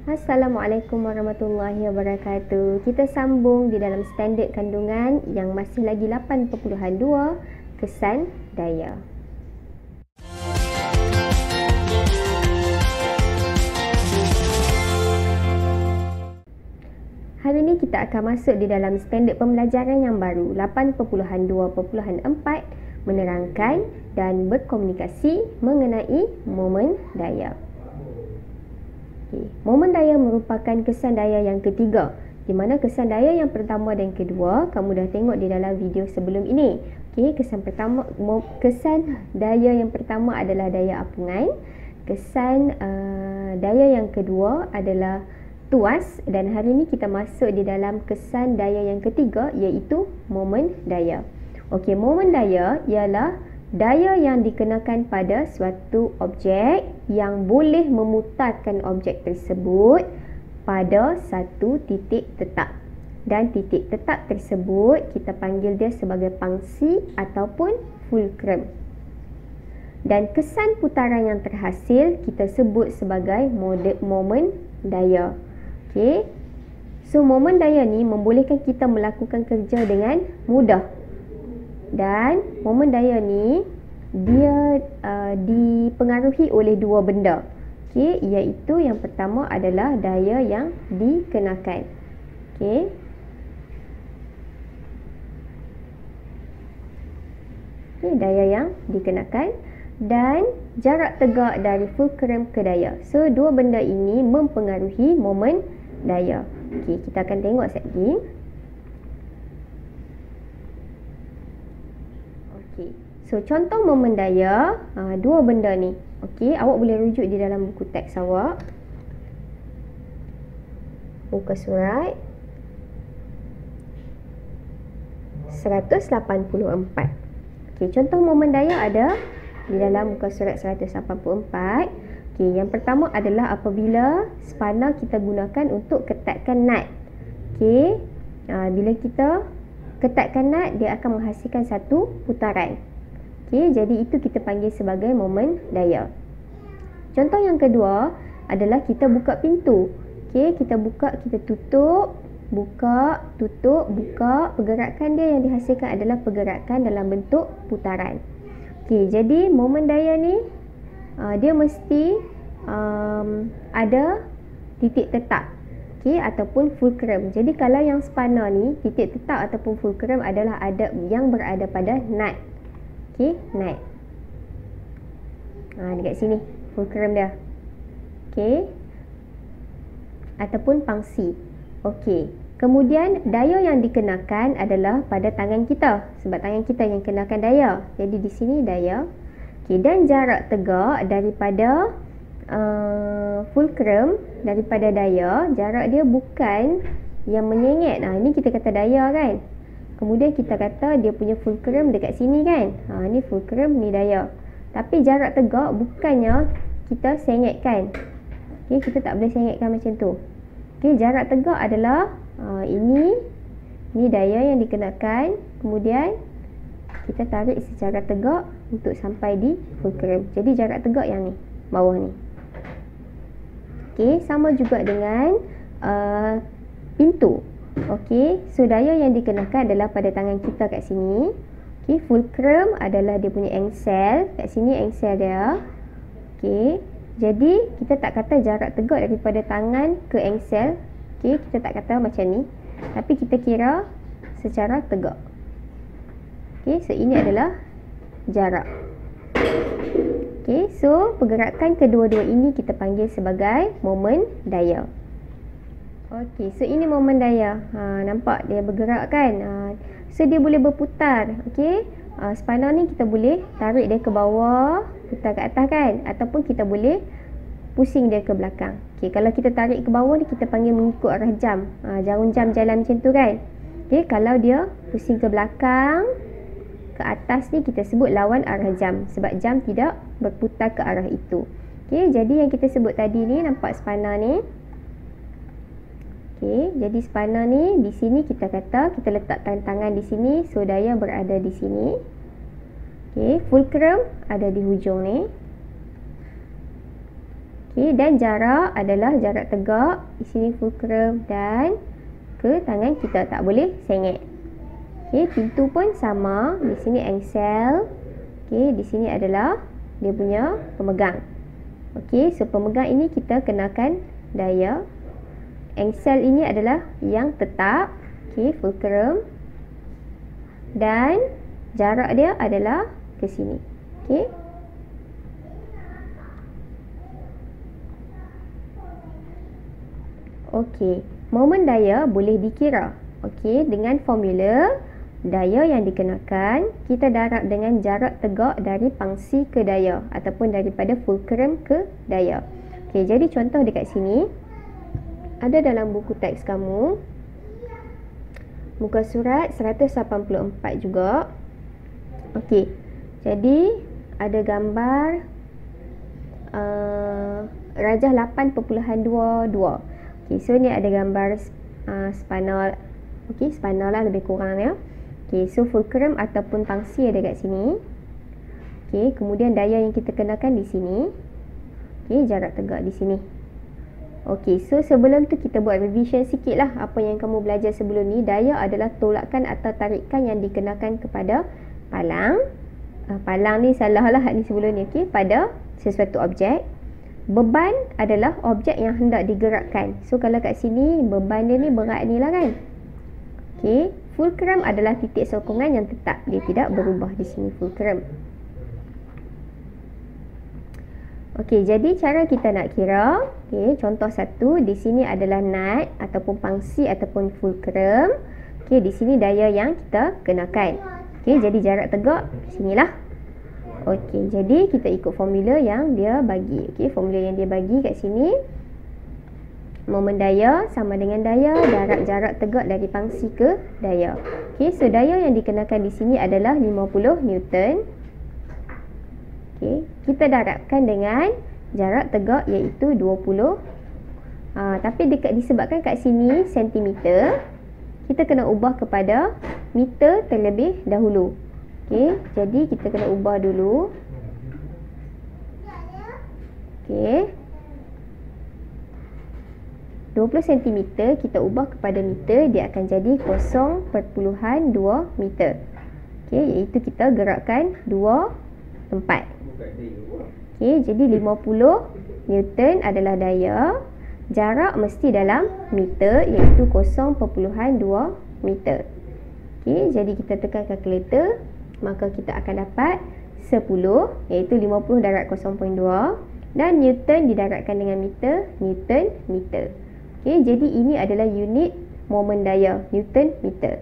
Assalamualaikum warahmatullahi wabarakatuh. Kita sambung di dalam standard kandungan yang masih lagi 8.2 kesan daya. Hari ini kita akan masuk di dalam standard pembelajaran yang baru 8.2.4 menerangkan dan berkomunikasi mengenai momen daya. Momen daya merupakan kesan daya yang ketiga, di mana kesan daya yang pertama dan kedua kamu dah tengok di dalam video sebelum ini. Kesan daya yang pertama adalah daya apungan, kesan daya yang kedua adalah tuas, dan hari ini kita masuk di dalam kesan daya yang ketiga, iaitu momen daya. Momen daya ialah daya yang dikenakan pada suatu objek yang boleh memutarkan objek tersebut pada satu titik tetap. Dan titik tetap tersebut kita panggil dia sebagai pangsi ataupun fulcrum. Dan kesan putaran yang terhasil kita sebut sebagai momen daya. So momen daya ni membolehkan kita melakukan kerja dengan mudah. Dan momen daya ni dia dipengaruhi oleh dua benda. Iaitu yang pertama adalah daya yang dikenakan. Daya yang dikenakan dan jarak tegak dari fulcrum ke daya. So dua benda ini mempengaruhi momen daya. Kita akan tengok sekejap lagi. So contoh momen daya, dua benda ni. Awak boleh rujuk di dalam buku teks awak. Muka surat 184. Contoh momen daya ada di dalam muka surat 184. Yang pertama adalah apabila spana kita gunakan untuk ketatkan nut. Bila kita ketatkan nut, dia akan menghasilkan satu putaran. Jadi itu kita panggil sebagai momen daya. Contoh yang kedua adalah kita buka pintu. Kita buka, kita tutup, buka, tutup, buka. Pergerakan dia yang dihasilkan adalah pergerakan dalam bentuk putaran. Jadi momen daya ni dia mesti ada titik tetap ataupun fulcrum. Jadi kalau yang spana ni, titik tetap ataupun fulcrum adalah ada yang berada pada nut. Nut. Dekat sini fulcrum dia. Ataupun pangsi. Kemudian daya yang dikenakan adalah pada tangan kita, sebab tangan kita yang kenakan daya. Jadi di sini daya. Dan jarak tegak daripada fulcrum, daripada daya, jarak dia bukan yang menyengit. Ini kita kata daya kan. Kemudian kita kata dia punya fulcrum dekat sini kan. Ni fulcrum, ni daya. Tapi jarak tegak bukannya kita sengitkan. Kita tak boleh sengitkan macam tu. Jarak tegak adalah ini daya yang dikenakan. Kemudian kita tarik secara tegak untuk sampai di fulcrum. Jadi jarak tegak yang ni, bawah ni. Sama juga dengan pintu. So daya yang dikenakan adalah pada tangan kita kat sini. Fulcrum adalah dia punya engsel. Kat sini engsel dia. Jadi kita tak kata jarak tegak daripada tangan ke engsel. Kita tak kata macam ni. Tapi kita kira secara tegak. So ini adalah jarak. So pergerakan kedua-dua ini kita panggil sebagai momen daya. So ini momen daya. Nampak dia bergerak kan? So dia boleh berputar. Spana ni kita boleh tarik dia ke bawah, putar ke atas kan? Ataupun kita boleh pusing dia ke belakang. Kalau kita tarik ke bawah ni kita panggil mengikut arah jam. Jarum jam jalan macam tu kan? Kalau dia pusing ke belakang, ke atas ni kita sebut lawan arah jam, sebab jam tidak berputar ke arah itu. Jadi yang kita sebut tadi ni, nampak spana ni. Jadi spana ni di sini kita kata kita letakkan tangan di sini, so daya berada di sini. Fulcrum ada di hujung ni. Okey, dan jarak adalah jarak tegak. Di sini fulcrum dan ke tangan kita, tak boleh sengit. Okey, pintu pun sama. Di sini engsel. Okey, di sini adalah dia punya pemegang. Okey, so pemegang ini kita kenakan daya. Engsel ini adalah yang tetap. Okey, fulcrum. Dan jarak dia adalah ke sini. Okey. Okey, momen daya boleh dikira. Okey, dengan formula daya yang dikenakan, kita darab dengan jarak tegak dari pangsi ke daya ataupun daripada fulcrum ke daya. Okey, jadi contoh dekat sini ada dalam buku teks kamu, muka surat 184 juga. Okey, jadi ada gambar rajah 8.22. Okey, so ni ada gambar spinal. Okey, spinal lah lebih kurang ya. Okey, so fulcrum ataupun pangsi ada kat sini. Okey, kemudian daya yang kita kenakan di sini. Okey, jarak tegak di sini. Okey, so sebelum tu kita buat revision sikit lah apa yang kamu belajar sebelum ni. Daya adalah tolakan atau tarikan yang dikenakan kepada palang. Palang ni salah lah ni sebelum ni. Okey, pada sesuatu objek. Beban adalah objek yang hendak digerakkan. So kalau kat sini beban dia ni berat ni lah kan. Okey, fulcrum adalah titik sokongan yang tetap. Dia tidak berubah di sini fulcrum. Okey, jadi cara kita nak kira. Okey, contoh satu, di sini adalah nut ataupun pangsi ataupun fulcrum. Okey, di sini daya yang kita kenakan. Okey, jadi jarak tegak sinilah. Okey, jadi kita ikut formula yang dia bagi. Okey, formula yang dia bagi kat sini. Momen daya sama dengan daya darab jarak tegak dari pangsi ke daya. Okey, so daya yang dikenakan di sini adalah 50 Newton. Okey, kita darabkan dengan jarak tegak iaitu 20. Tapi disebabkan kat sini sentimeter, kita kena ubah kepada meter terlebih dahulu. Okey, jadi kita kena ubah dulu. Okey. 20 cm kita ubah kepada meter, dia akan jadi 0.2 meter. Okey, iaitu kita gerakkan 2 tempat. Okey, jadi 50 Newton adalah daya. Jarak mesti dalam meter iaitu 0.2 meter. Okey, jadi kita tekan kalkulator. Maka kita akan dapat 10 iaitu 50 darab 0.2 dan Newton didarabkan dengan meter, Newton meter. Okey, jadi ini adalah unit momen daya, Newton meter.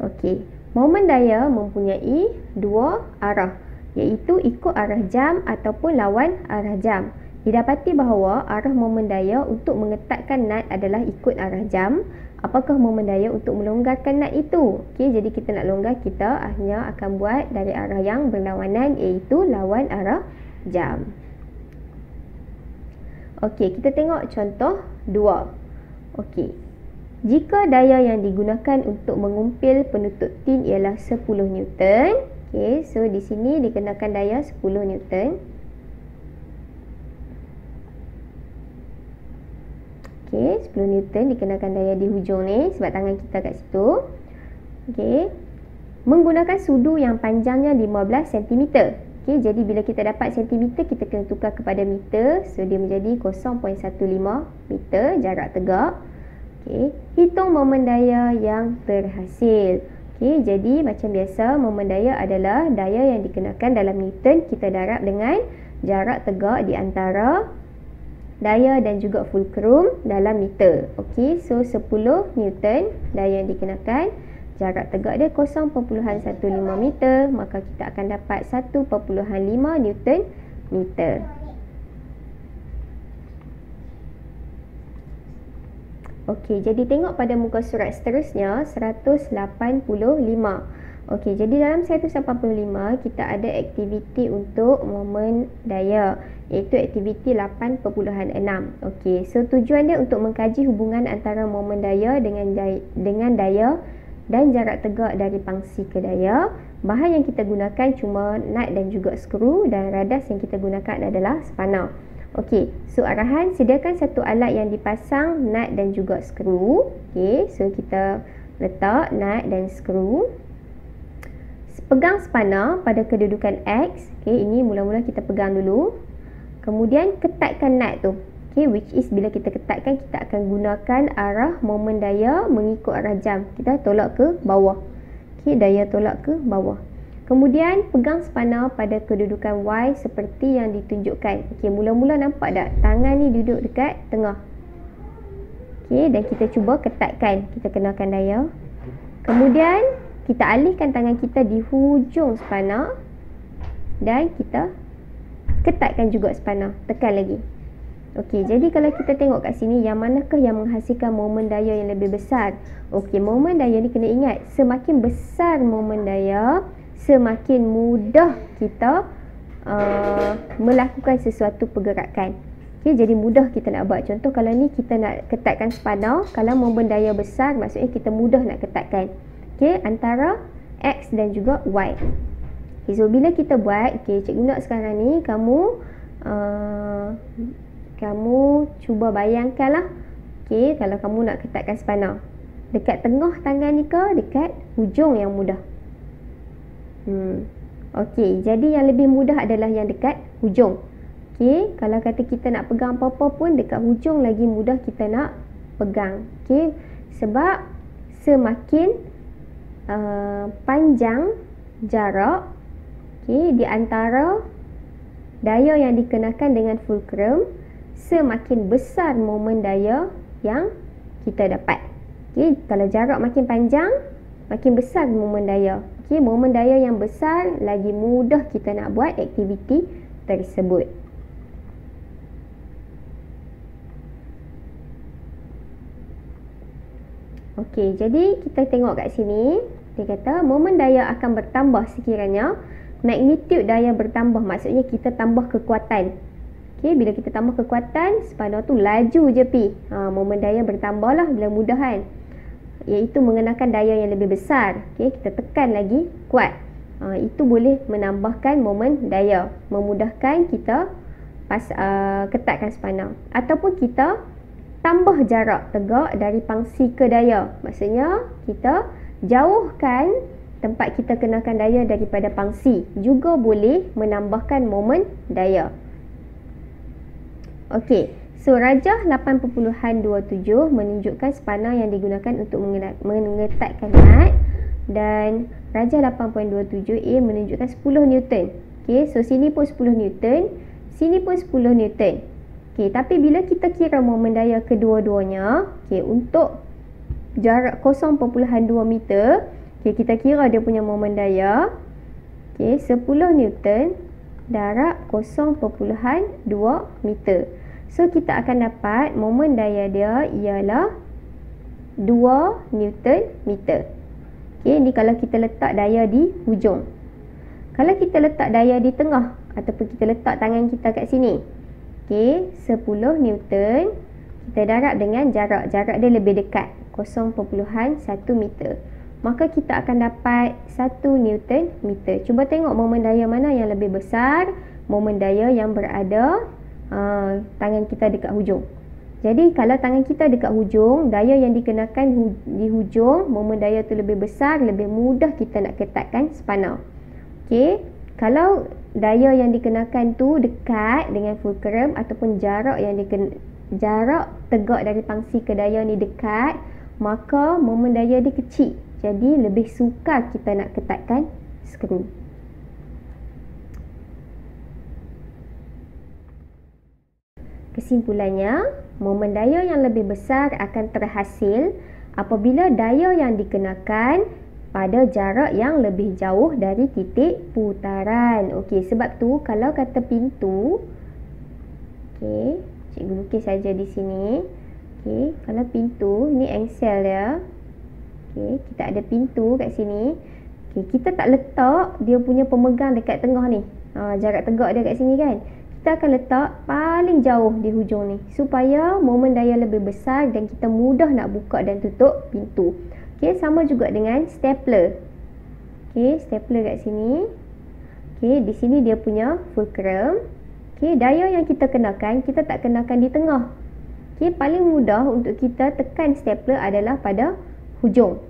Okey, momen daya mempunyai dua arah iaitu ikut arah jam ataupun lawan arah jam. Didapati bahawa arah momen daya untuk mengetatkan nut adalah ikut arah jam. Apakah momen daya untuk melonggarkan nut itu? Okey, jadi kita nak longgar, kita hanya akan buat dari arah yang berlawanan iaitu lawan arah jam. Okey, kita tengok contoh 2. Okey, jika daya yang digunakan untuk mengumpil penutup tin ialah 10 Newton. Okey, so di sini dikenakan daya 10 Newton. Okey, 10 Newton dikenakan daya di hujung ni sebab tangan kita kat situ. Okey, menggunakan sudu yang panjangnya 15 cm. Okey, jadi bila kita dapat sentimeter, kita kena tukar kepada meter. So dia menjadi 0.15 meter jarak tegak. Okey, hitung momen daya yang terhasil. Okey, jadi macam biasa momen daya adalah daya yang dikenakan dalam Newton, kita darab dengan jarak tegak di antara daya dan juga fulcrum dalam meter. Okey, so 10 Newton daya yang dikenakan, jarak tegak dia 0.15 meter, maka kita akan dapat 1.5 Newton meter. Okey, jadi tengok pada muka surat seterusnya 185. Okey, jadi dalam 185 kita ada aktiviti untuk momen daya iaitu aktiviti 8.6. Okey, so tujuan dia untuk mengkaji hubungan antara momen daya dengan daya dan jarak tegak dari pangsi ke daya. Bahan yang kita gunakan cuma nut dan juga skru, dan radas yang kita gunakan adalah spanner. Okey, so arahan, sediakan satu alat yang dipasang nut dan juga skru. Okey, so kita letak nut dan skru. Pegang spanner pada kedudukan X. Okey, ini mula-mula kita pegang dulu. Kemudian ketatkan nut tu. Okey, which is bila kita ketatkan, kita akan gunakan arah momen daya mengikut arah jam. Kita tolak ke bawah. Okey, daya tolak ke bawah. Kemudian pegang spanner pada kedudukan Y seperti yang ditunjukkan. Okey, mula-mula nampak tak? Tangan ni duduk dekat tengah. Okey, dan kita cuba ketatkan. Kita kenakan daya. Kemudian kita alihkan tangan kita di hujung spanner dan kita ketatkan juga spanner. Tekan lagi. Okey, jadi kalau kita tengok kat sini, yang manakah yang menghasilkan momen daya yang lebih besar? Okey, momen daya ni kena ingat, semakin besar momen daya, semakin mudah kita melakukan sesuatu pergerakan. Okey, jadi mudah kita nak buat. Contoh kalau ni kita nak ketatkan spanner, kalau momen daya besar, maksudnya kita mudah nak ketatkan. Okey, antara X dan juga Y. Okay, so bila kita buat, okay, Cikgu nak sekarang ni kamu cuba bayangkanlah, okay, kalau kamu nak ketatkan spanner, dekat tengah tangan ni ke dekat hujung yang mudah? Okey, jadi yang lebih mudah adalah yang dekat hujung. Okey, kalau kata kita nak pegang apa-apa pun, dekat hujung lagi mudah kita nak pegang. Okey, sebab semakin panjang jarak, okay, di antara daya yang dikenakan dengan fulcrum, semakin besar momen daya yang kita dapat. Okay, kalau jarak makin panjang, makin besar momen daya. Okay, momen daya yang besar, lagi mudah kita nak buat aktiviti tersebut. Okey, jadi kita tengok kat sini, dia kata momen daya akan bertambah sekiranya magnitude daya bertambah, maksudnya kita tambah kekuatan. Okey, bila kita tambah kekuatan, spanner tu laju je pi. Momen daya bertambah lah bila mudah kan. Iaitu mengenakan daya yang lebih besar. Okey, kita tekan lagi kuat. Itu boleh menambahkan momen daya, memudahkan kita ketatkan spanner. Ataupun kita tambah jarak tegak dari pangsi ke daya. Maksudnya kita jauhkan tempat kita kenakan daya daripada pangsi. Juga boleh menambahkan momen daya. Okey, so rajah 8.27 menunjukkan spanner yang digunakan untuk mengetatkan nut, dan rajah 8.27A menunjukkan 10 Newton. Okey, so sini pun 10 Newton, sini pun 10 Newton. Okey, tapi bila kita kira momen daya kedua-duanya, okey, untuk jarak 0.2 meter, okey, kita kira dia punya momen daya, okey, 10 Newton darab 0.2 meter. So kita akan dapat momen daya dia ialah 2 Newton meter. Okey, ni kalau kita letak daya di hujung. Kalau kita letak daya di tengah ataupun kita letak tangan kita kat sini, okey, 10 Newton kita darab dengan jarak dia lebih dekat 0.1 meter. Maka kita akan dapat 1 Newton meter. Cuba tengok momen daya mana yang lebih besar. Momen daya yang berada tangan kita dekat hujung. Jadi kalau tangan kita dekat hujung, daya yang dikenakan di hujung, momen daya tu lebih besar, lebih mudah kita nak ketatkan spanner. Okey, kalau daya yang dikenakan tu dekat dengan fulcrum ataupun jarak tegak dari pangsi ke daya ni dekat, maka momen daya dia kecil. Jadi lebih sukar kita nak ketatkan skru. Kesimpulannya, momen daya yang lebih besar akan terhasil apabila daya yang dikenakan pada jarak yang lebih jauh dari titik putaran. Okey, sebab tu kalau kata pintu, okey, cikgu lukis saja di sini. Okey, kalau pintu ni angsel dia. Okey, kita ada pintu kat sini. Okey, kita tak letak dia punya pemegang dekat tengah ni. Jarak tegak dia kat sini kan. Kita akan letak paling jauh di hujung ni supaya momen daya lebih besar dan kita mudah nak buka dan tutup pintu. Okey, sama juga dengan stapler. Okey, stapler kat sini. Okey, di sini dia punya fulcrum. Okey, daya yang kita kenakan, kita tak kenakan di tengah. Okey, paling mudah untuk kita tekan stapler adalah pada hujung.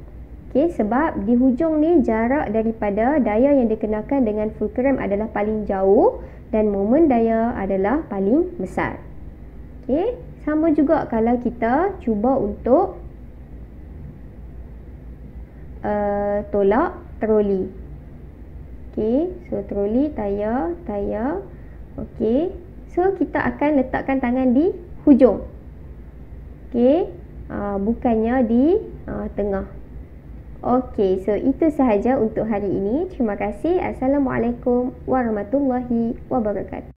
Okey, sebab di hujung ni jarak daripada daya yang dikenakan dengan fulcrum adalah paling jauh dan moment daya adalah paling besar. Okey, sama juga kalau kita cuba untuk tolak troli. Okey, so troli, tayar. Okey, so kita akan letakkan tangan di hujung. Okey, bukannya di tengah. Okey, so itu sahaja untuk hari ini. Terima kasih. Assalamualaikum warahmatullahi wabarakatuh.